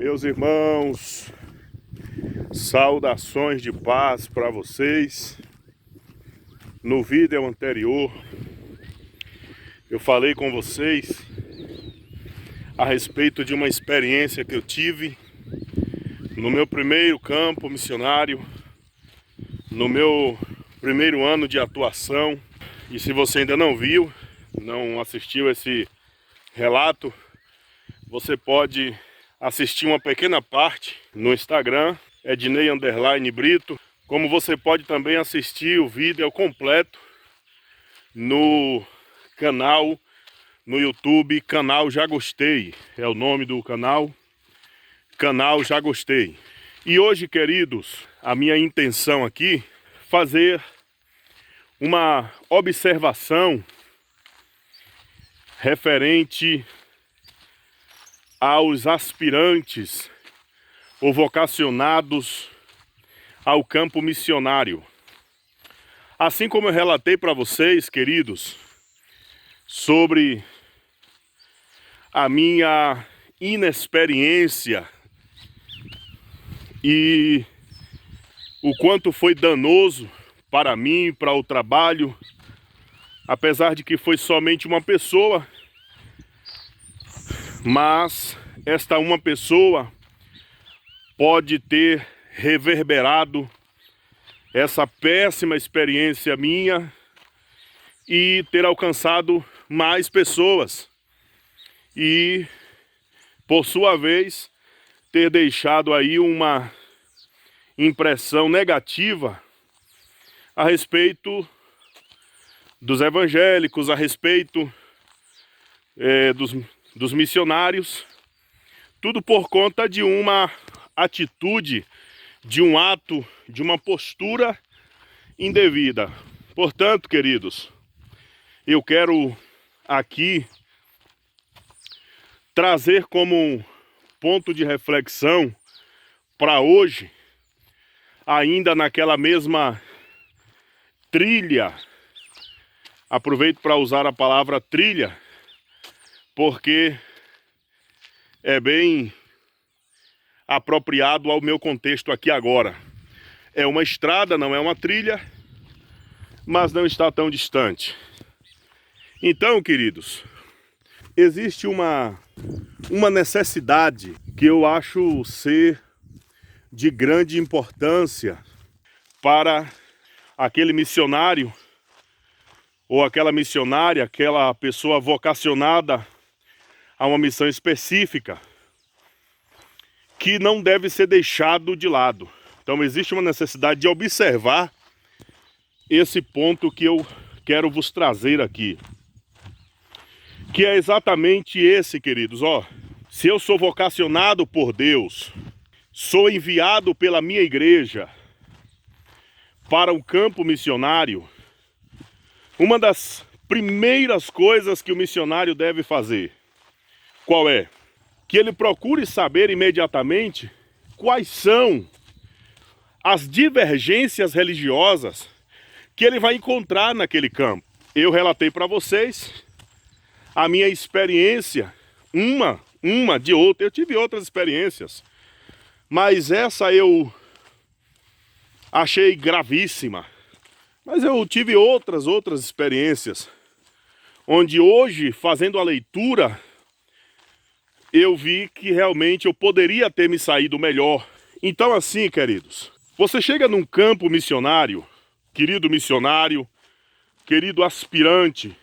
Meus irmãos, saudações de paz para vocês. No vídeo anterior, eu falei com vocês a respeito de uma experiência que eu tive no meu primeiro campo missionário, no meu primeiro ano de atuação. E se você ainda não viu, não assistiu esse relato, você pode assistir uma pequena parte no Instagram, Ednei_Brito, como você pode também assistir o vídeo completo no canal, no YouTube, Canal Já Gostei, é o nome do canal, Canal Já Gostei. E hoje, queridos, a minha intenção aqui é fazer uma observação referente aos aspirantes ou vocacionados ao campo missionário. Assim como eu relatei para vocês, queridos, sobre a minha inexperiência e o quanto foi danoso para mim, para o trabalho, apesar de que foi somente uma pessoa, mas esta uma pessoa pode ter reverberado essa péssima experiência minha e ter alcançado mais pessoas e, por sua vez, ter deixado aí uma impressão negativa a respeito dos evangélicos, a respeito dos missionários, tudo por conta de uma atitude, de um ato, de uma postura indevida. Portanto, queridos, eu quero aqui trazer como um ponto de reflexão para hoje, ainda naquela mesma trilha, aproveito para usar a palavra trilha, porque é bem apropriado ao meu contexto aqui agora. É uma estrada, não é uma trilha, mas não está tão distante. Então, queridos, existe uma necessidade que eu acho ser de grande importância para aquele missionário ou aquela missionária, aquela pessoa vocacionada a uma missão específica, que não deve ser deixado de lado. Então existe uma necessidade de observar esse ponto que eu quero vos trazer aqui, que é exatamente esse, queridos. Se eu sou vocacionado por Deus, sou enviado pela minha igreja para o campo missionário, uma das primeiras coisas que o missionário deve fazer, qual é? Que ele procure saber imediatamente quais são as divergências religiosas que ele vai encontrar naquele campo. Eu relatei para vocês a minha experiência, uma de outra. Eu tive outras experiências, mas essa eu achei gravíssima. Mas eu tive outras experiências, onde hoje, fazendo a leitura, eu vi que realmente eu poderia ter me saído melhor. Então assim, queridos, você chega num campo missionário, querido aspirante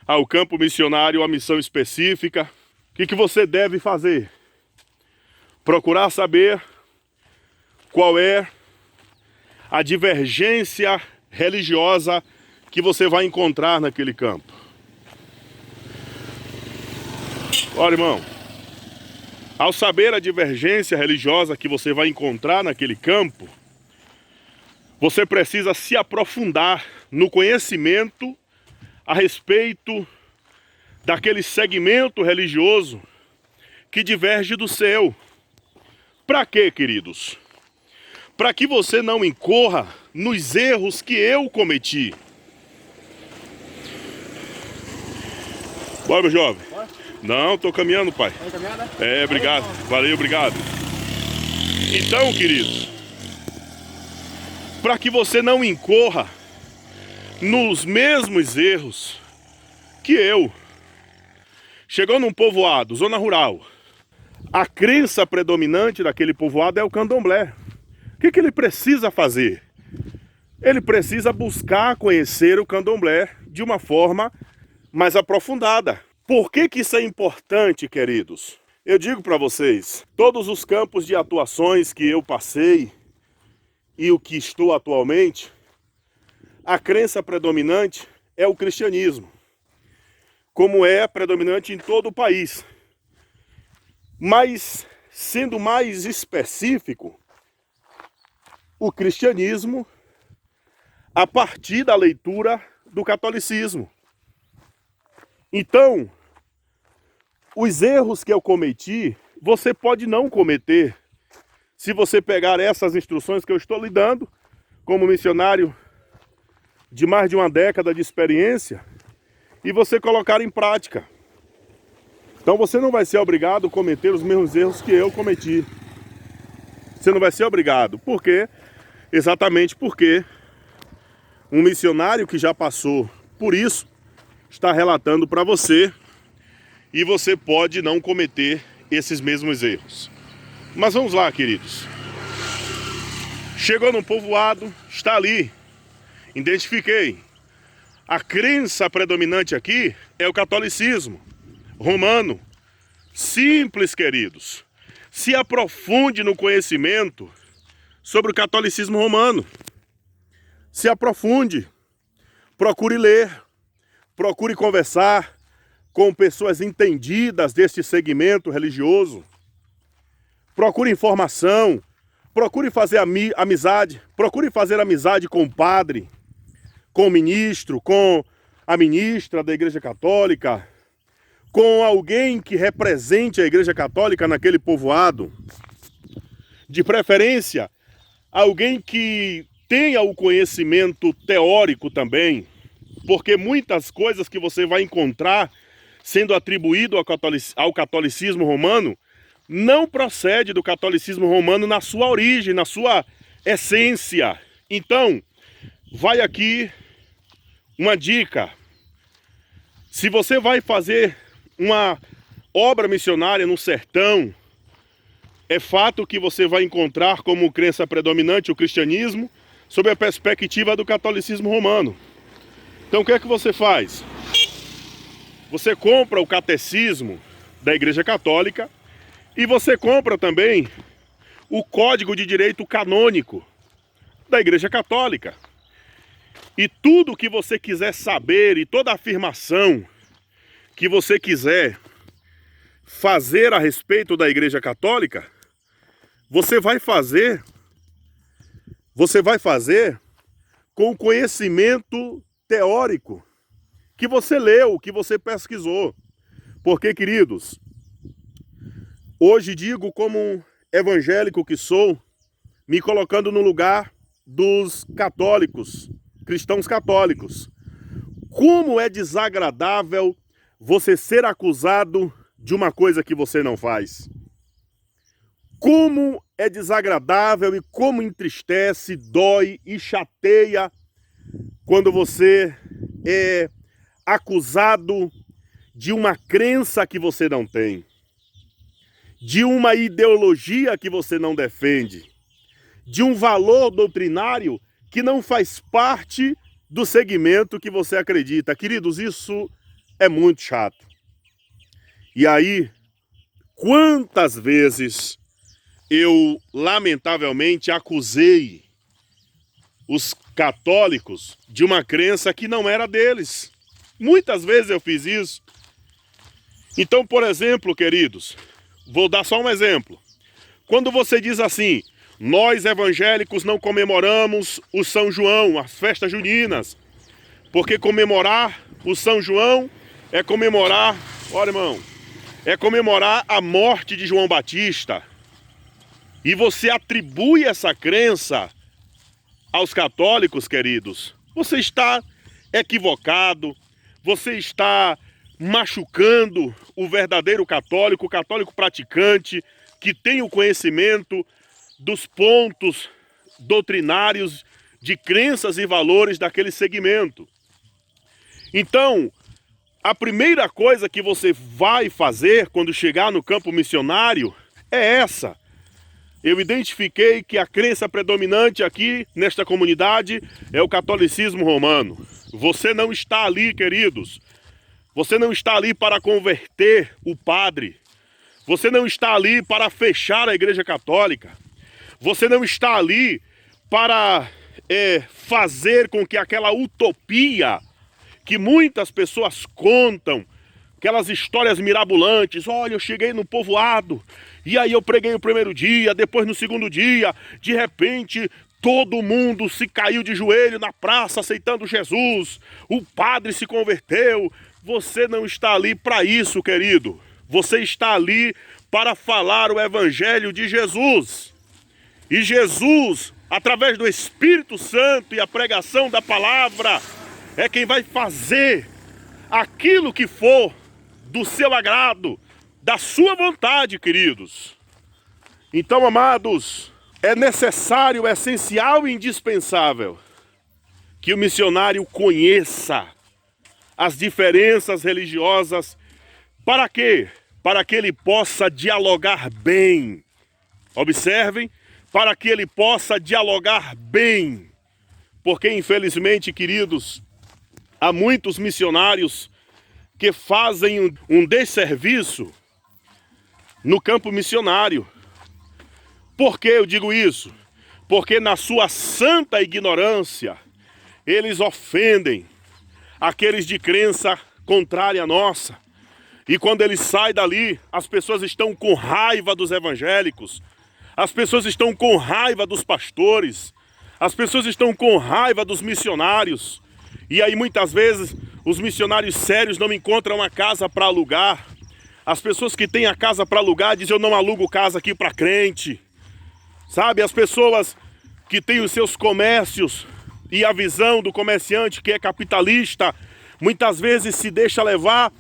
ao campo missionário, a missão específica, o que você deve fazer? Procurar saber qual é a divergência religiosa que você vai encontrar naquele campo. Olha, irmão, ao saber a divergência religiosa que você vai encontrar naquele campo, você precisa se aprofundar no conhecimento a respeito daquele segmento religioso que diverge do seu. Para quê, queridos? Para que você não incorra nos erros que eu cometi. Bora, meu jovem. Não, tô caminhando, pai. Tá caminhando, né? É, obrigado. Valeu, obrigado. Então, queridos, para que você não incorra nos mesmos erros que eu. Chegou num povoado, zona rural, a crença predominante daquele povoado é o candomblé. O que ele precisa fazer? Ele precisa buscar conhecer o candomblé de uma forma mais aprofundada. Por que isso é importante, queridos? Eu digo para vocês, todos os campos de atuações que eu passei e o que estou atualmente, a crença predominante é o cristianismo, como é predominante em todo o país. Mas, sendo mais específico, o cristianismo a partir da leitura do catolicismo. Então, os erros que eu cometi, você pode não cometer se você pegar essas instruções que eu estou lhe dando, como missionário de mais de uma década de experiência, e você colocar em prática. Então você não vai ser obrigado a cometer os mesmos erros que eu cometi. Você não vai ser obrigado. Por quê? Exatamente porque um missionário que já passou por isso está relatando para você e você pode não cometer esses mesmos erros. Mas vamos lá, queridos. Chegou num povoado, está ali. Identifiquei. A crença predominante aqui é o catolicismo romano. Simples, queridos. Se aprofunde no conhecimento sobre o catolicismo romano. Se aprofunde. Procure ler. Procure conversar com pessoas entendidas deste segmento religioso. Procure informação. Procure fazer amizade. Procure fazer amizade com o padre, com o ministro, com a ministra da Igreja Católica, com alguém que represente a Igreja Católica naquele povoado. De preferência, alguém que tenha o conhecimento teórico também, porque muitas coisas que você vai encontrar sendo atribuído ao catolicismo romano não procede do catolicismo romano na sua origem, na sua essência. Então, vai aqui uma dica. Se você vai fazer uma obra missionária no sertão, é fato que você vai encontrar como crença predominante o cristianismo sob a perspectiva do catolicismo romano. Então o que é que você faz? Você compra o catecismo da Igreja Católica e você compra também o Código de Direito Canônico da Igreja Católica. E tudo que você quiser saber e toda afirmação que você quiser fazer a respeito da Igreja Católica, você vai fazer com o conhecimento teórico que você leu, que você pesquisou. Porque, queridos, hoje digo como um evangélico que sou, me colocando no lugar dos católicos, cristãos católicos. Como é desagradável você ser acusado de uma coisa que você não faz. Como é desagradável e como entristece, dói e chateia quando você é acusado de uma crença que você não tem, de uma ideologia que você não defende, de um valor doutrinário que não faz parte do segmento que você acredita. Queridos, isso é muito chato. E aí, quantas vezes eu, lamentavelmente, acusei os católicos de uma crença que não era deles. Muitas vezes eu fiz isso. Então, por exemplo, queridos, vou dar só um exemplo. Quando você diz assim, nós evangélicos não comemoramos o São João, as festas juninas, porque comemorar o São João é comemorar, olha irmão, é comemorar a morte de João Batista. E você atribui essa crença aos católicos, queridos, você está equivocado, você está machucando o verdadeiro católico, o católico praticante, que tem o conhecimento dos pontos doutrinários de crenças e valores daquele segmento. Então, a primeira coisa que você vai fazer quando chegar no campo missionário é essa. Eu identifiquei que a crença predominante aqui nesta comunidade é o catolicismo romano. Você não está ali, queridos. Você não está ali para converter o padre. Você não está ali para fechar a Igreja Católica. Você não está ali para fazer com que aquela utopia que muitas pessoas contam, aquelas histórias mirabolantes, olha, eu cheguei no povoado, e aí eu preguei o primeiro dia, depois no segundo dia, de repente todo mundo se caiu de joelho na praça aceitando Jesus, o padre se converteu. Você não está ali para isso, querido. Você está ali para falar o evangelho de Jesus. E Jesus, através do Espírito Santo e a pregação da palavra, é quem vai fazer aquilo que for do seu agrado, da sua vontade, queridos. Então, amados, é necessário, é essencial e indispensável que o missionário conheça as diferenças religiosas. Para quê? Para que ele possa dialogar bem. Observem, para que ele possa dialogar bem. Porque, infelizmente, queridos, há muitos missionários que fazem um desserviço no campo missionário. Por que eu digo isso? Porque na sua santa ignorância, eles ofendem aqueles de crença contrária à nossa. E quando eles saem dali, as pessoas estão com raiva dos evangélicos, as pessoas estão com raiva dos pastores, as pessoas estão com raiva dos missionários. E aí muitas vezes os missionários sérios não encontram uma casa para alugar. As pessoas que têm a casa para alugar dizem: eu não alugo casa aqui para crente. Sabe, as pessoas que têm os seus comércios e a visão do comerciante que é capitalista, muitas vezes se deixa levar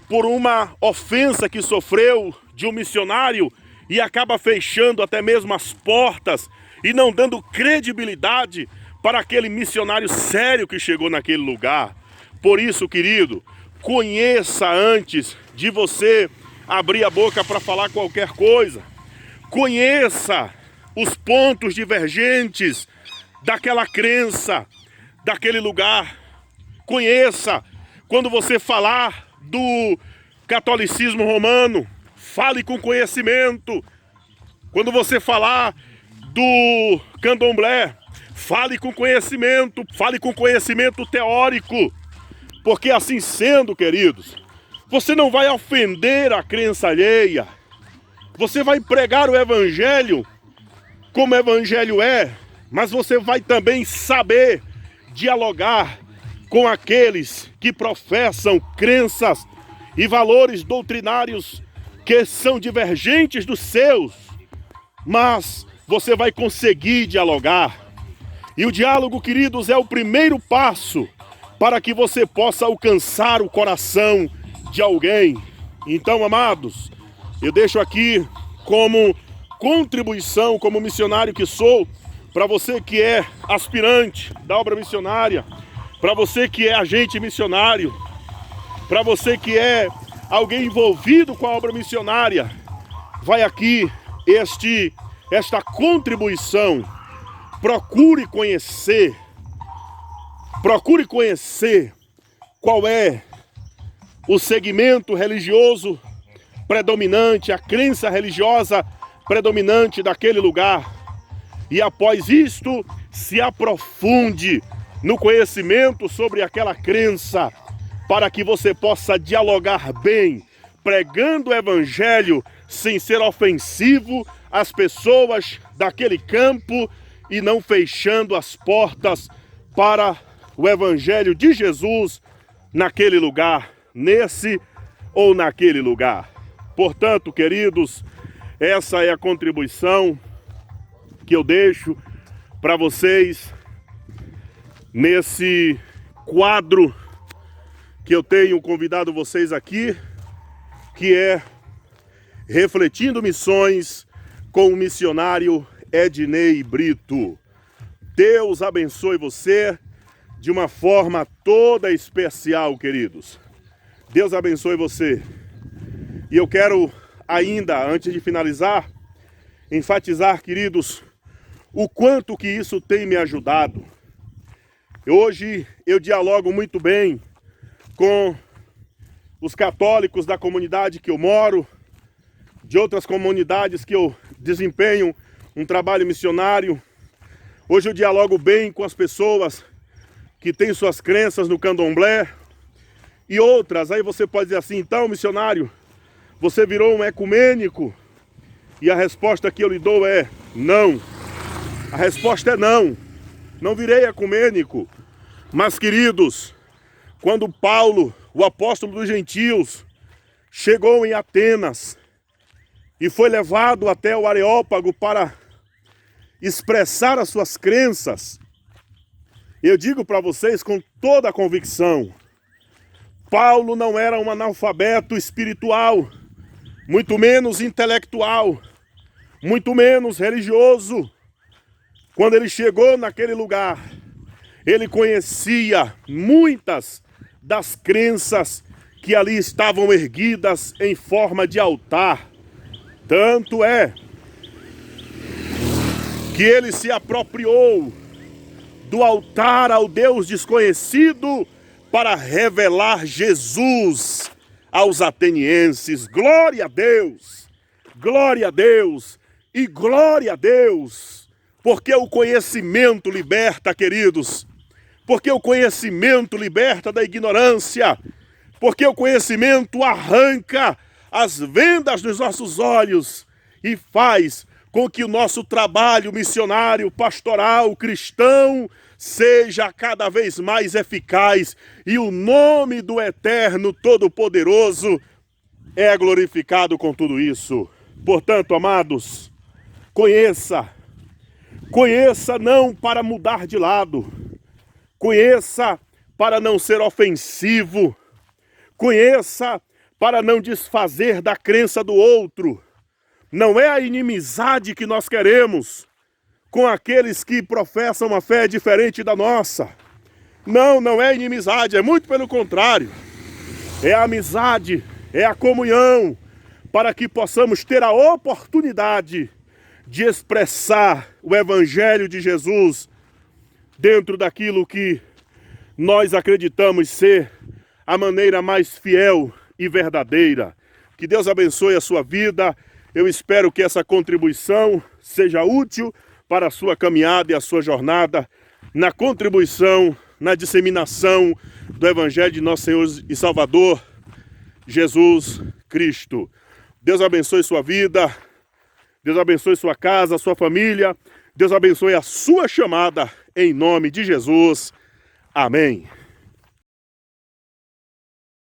por uma ofensa que sofreu de um missionário e acaba fechando até mesmo as portas e não dando credibilidade para aquele missionário sério que chegou naquele lugar. Por isso, querido, conheça antes de você abrir a boca para falar qualquer coisa. Conheça os pontos divergentes daquela crença, daquele lugar. Conheça. Quando você falar do catolicismo romano, fale com conhecimento. Quando você falar do candomblé, fale com conhecimento teórico. Porque assim sendo, queridos, você não vai ofender a crença alheia. Você vai pregar o evangelho como o evangelho é, mas você vai também saber dialogar com aqueles que professam crenças e valores doutrinários que são divergentes dos seus, mas você vai conseguir dialogar. E o diálogo, queridos, é o primeiro passo para que você possa alcançar o coração de alguém. Então, amados, eu deixo aqui como contribuição, como missionário que sou, para você que é aspirante da obra missionária, para você que é agente missionário, para você que é alguém envolvido com a obra missionária, vai aqui esta contribuição. Procure conhecer qual é o segmento religioso predominante, a crença religiosa predominante daquele lugar. E após isto, se aprofunde no conhecimento sobre aquela crença, para que você possa dialogar bem, pregando o evangelho sem ser ofensivo às pessoas daquele campo e não fechando as portas para o evangelho de Jesus naquele lugar, nesse ou naquele lugar. Portanto, queridos, essa é a contribuição que eu deixo para vocês nesse quadro que eu tenho convidado vocês aqui, que é Refletindo Missões com o missionário Ednei Brito. Deus abençoe você de uma forma toda especial, queridos. Deus abençoe você. E eu quero ainda, antes de finalizar, enfatizar, queridos, o quanto que isso tem me ajudado. Hoje eu dialogo muito bem com os católicos da comunidade que eu moro, de outras comunidades que eu desempenho um trabalho missionário. Hoje eu dialogo bem com as pessoas que têm suas crenças no candomblé e outras. Aí você pode dizer assim, então, missionário, você virou um ecumênico? E a resposta que eu lhe dou é não. A resposta é não. Não virei ecumênico. Mas, queridos, quando Paulo, o apóstolo dos gentios, chegou em Atenas e foi levado até o Areópago para expressar as suas crenças, eu digo para vocês com toda a convicção, Paulo não era um analfabeto espiritual, muito menos intelectual, muito menos religioso. Quando ele chegou naquele lugar, ele conhecia muitas das crenças que ali estavam erguidas em forma de altar. Tanto é que ele se apropriou do altar ao Deus desconhecido para revelar Jesus aos atenienses. Glória a Deus! Glória a Deus! E glória a Deus! Porque o conhecimento liberta, queridos. Porque o conhecimento liberta da ignorância. Porque o conhecimento arranca as vendas dos nossos olhos e faz com que o nosso trabalho missionário, pastoral, cristão, seja cada vez mais eficaz e o nome do Eterno Todo-Poderoso é glorificado com tudo isso. Portanto, amados, conheça não para mudar de lado, conheça para não ser ofensivo, conheça para não desfazer da crença do outro. Não é a inimizade que nós queremos com aqueles que professam uma fé diferente da nossa. Não é inimizade, é muito pelo contrário. É a amizade, é a comunhão, para que possamos ter a oportunidade de expressar o Evangelho de Jesus dentro daquilo que nós acreditamos ser a maneira mais fiel e verdadeira. Que Deus abençoe a sua vida. Eu espero que essa contribuição seja útil para a sua caminhada e a sua jornada na contribuição, na disseminação do Evangelho de nosso Senhor e Salvador, Jesus Cristo. Deus abençoe sua vida, Deus abençoe sua casa, sua família, Deus abençoe a sua chamada, em nome de Jesus. Amém.